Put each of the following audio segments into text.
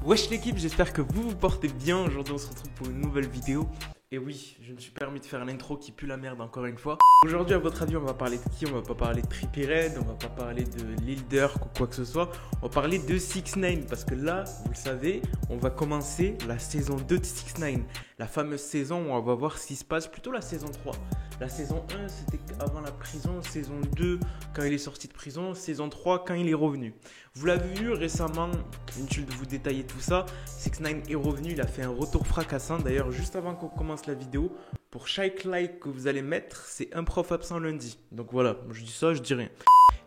Wesh l'équipe, j'espère que vous vous portez bien. Aujourd'hui on se retrouve pour une nouvelle vidéo. Et oui, je me suis permis de faire l'intro qui pue la merde encore une fois. Aujourd'hui à votre avis on va parler de qui? On va pas parler de Trippie Redd, on va pas parler de Lil Durk ou quoi que ce soit. On va parler de 6ix9ine parce que là, vous le savez, on va commencer la saison 2 de 6ix9ine. La fameuse saison où on va voir ce qui se passe, plutôt la saison 3. La saison 1 c'était avant la prison, saison 2 quand il est sorti de prison, saison 3 quand il est revenu. Vous l'avez vu récemment, inutile de vous détailler tout ça, 6ix9ine est revenu, il a fait un retour fracassant. D'ailleurs juste avant qu'on commence la vidéo, pour chaque like que vous allez mettre, c'est un prof absent lundi. Donc voilà, je dis ça, je dis rien.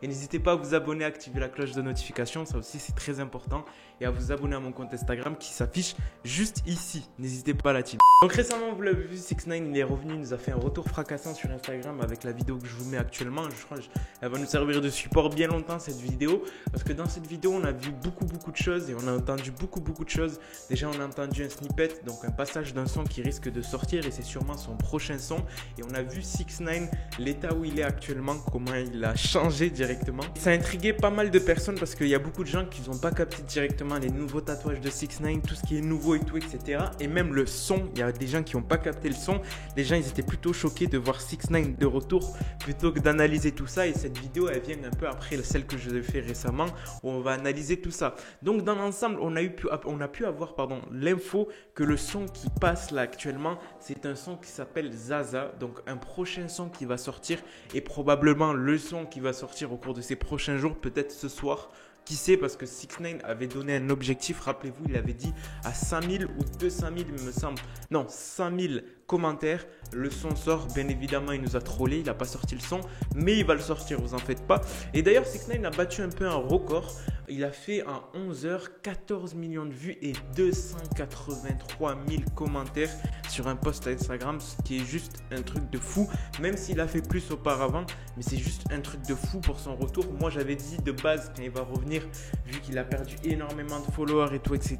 Et n'hésitez pas à vous abonner, à activer la cloche de notification, ça aussi c'est très important. Et à vous abonner à mon compte Instagram qui s'affiche juste ici. N'hésitez pas à la team. Donc récemment, vous l'avez vu, 6ix9ine il est revenu, il nous a fait un retour fracassant sur Instagram avec la vidéo que je vous mets actuellement. Je crois qu'elle va nous servir de support bien longtemps cette vidéo. Parce que dans cette vidéo, on a vu beaucoup de choses et on a entendu beaucoup de choses. Déjà, on a entendu un snippet, donc un passage d'un son qui risque de sortir et c'est sûrement son prochain son. Et on a vu 6ix9ine, l'état où il est actuellement, comment il a changé directement. Ça a intrigué pas mal de personnes parce qu'il y a beaucoup de gens qui n'ont pas capté directement les nouveaux tatouages de 6ix9ine, tout ce qui est nouveau et tout, etc. Et même le son, il y a des gens qui n'ont pas capté le son. Les gens, ils étaient plutôt choqués de voir 6ix9ine de retour plutôt que d'analyser tout ça. Et cette vidéo, elle vient un peu après celle que je vous ai fait récemment où on va analyser tout ça. Donc, dans l'ensemble, on a pu avoir l'info que le son qui passe là actuellement, c'est un son qui s'appelle Zaza. Donc, un prochain son qui va sortir et probablement le son qui va sortir au cours de ces prochains jours, peut-être ce soir. Qui sait, parce que 6ix9ine avait donné un objectif, rappelez-vous, il avait dit à 100 000 ou 200 000, il me semble. Non, 100 000 commentaires. Le son sort, bien évidemment, il nous a trollé, il n'a pas sorti le son, mais il va le sortir, vous en faites pas. Et d'ailleurs, 6ix9ine a battu un peu un record. Il a fait en 11 heures 14 millions de vues et 283 000 commentaires sur un post Instagram, ce qui est juste un truc de fou, même s'il a fait plus auparavant, mais c'est juste un truc de fou pour son retour. Moi, j'avais dit de base, quand il va revenir, vu qu'il a perdu énormément de followers et tout, etc.,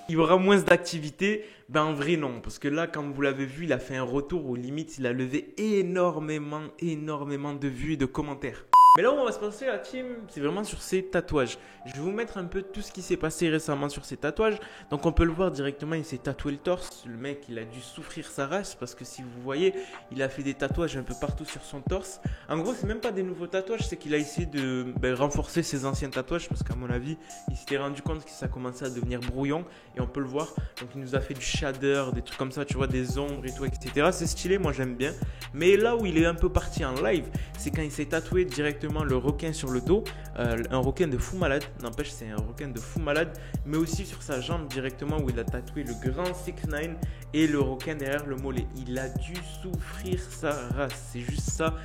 il y aura moins d'activité. Ben en vrai, non, parce que là, comme vous l'avez vu, il a fait un retour où limite, il a levé énormément de vues et de commentaires. Mais là où on va se passer la team, c'est vraiment sur ses tatouages. Je vais vous mettre un peu tout ce qui s'est passé récemment sur ses tatouages. Donc on peut le voir directement, il s'est tatoué le torse. Le mec, il a dû souffrir sa race parce que si vous voyez, il a fait des tatouages un peu partout sur son torse. En gros, c'est même pas des nouveaux tatouages, c'est qu'il a essayé de renforcer ses anciens tatouages parce qu'à mon avis, il s'était rendu compte que ça commençait à devenir brouillon et on peut le voir. Donc il nous a fait du shader, des trucs comme ça, tu vois, des ombres et tout, etc. C'est stylé, moi j'aime bien. Mais là où il est un peu parti en live, c'est quand il s'est tatoué directement le requin sur le dos, un requin de fou malade, n'empêche c'est un requin de fou malade, mais aussi sur sa jambe directement où il a tatoué le grand 6ix9ine et le requin derrière le mollet. Il a dû souffrir sa race, c'est juste ça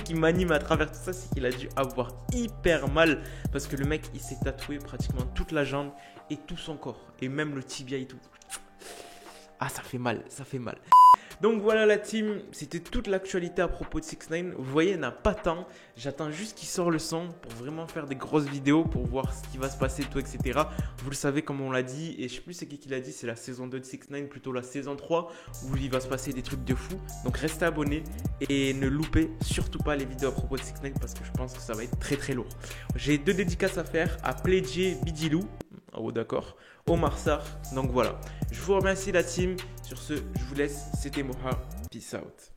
qui m'anime à travers tout ça, c'est qu'il a dû avoir hyper mal parce que le mec il s'est tatoué pratiquement toute la jambe et tout son corps et même le tibia et tout. Ah, ça fait mal, ça fait mal. Donc voilà la team, c'était toute l'actualité à propos de 6ix9ine. Vous voyez, il n'a pas tant. J'attends juste qu'il sort le son pour vraiment faire des grosses vidéos pour voir ce qui va se passer, tout, etc. Vous le savez comme on l'a dit, et je sais plus c'est qui l'a dit, c'est la saison 2 de 6ix9ine, plutôt la saison 3 où il va se passer des trucs de fou. Donc restez abonnés et ne loupez surtout pas les vidéos à propos de 6ix9ine parce que je pense que ça va être très lourd. J'ai 2 dédicaces à faire à Pledger Bidilou. Oh d'accord, Omar Sarr. Donc voilà, je vous remercie la team. Sur ce, je vous laisse, c'était Moha, peace out.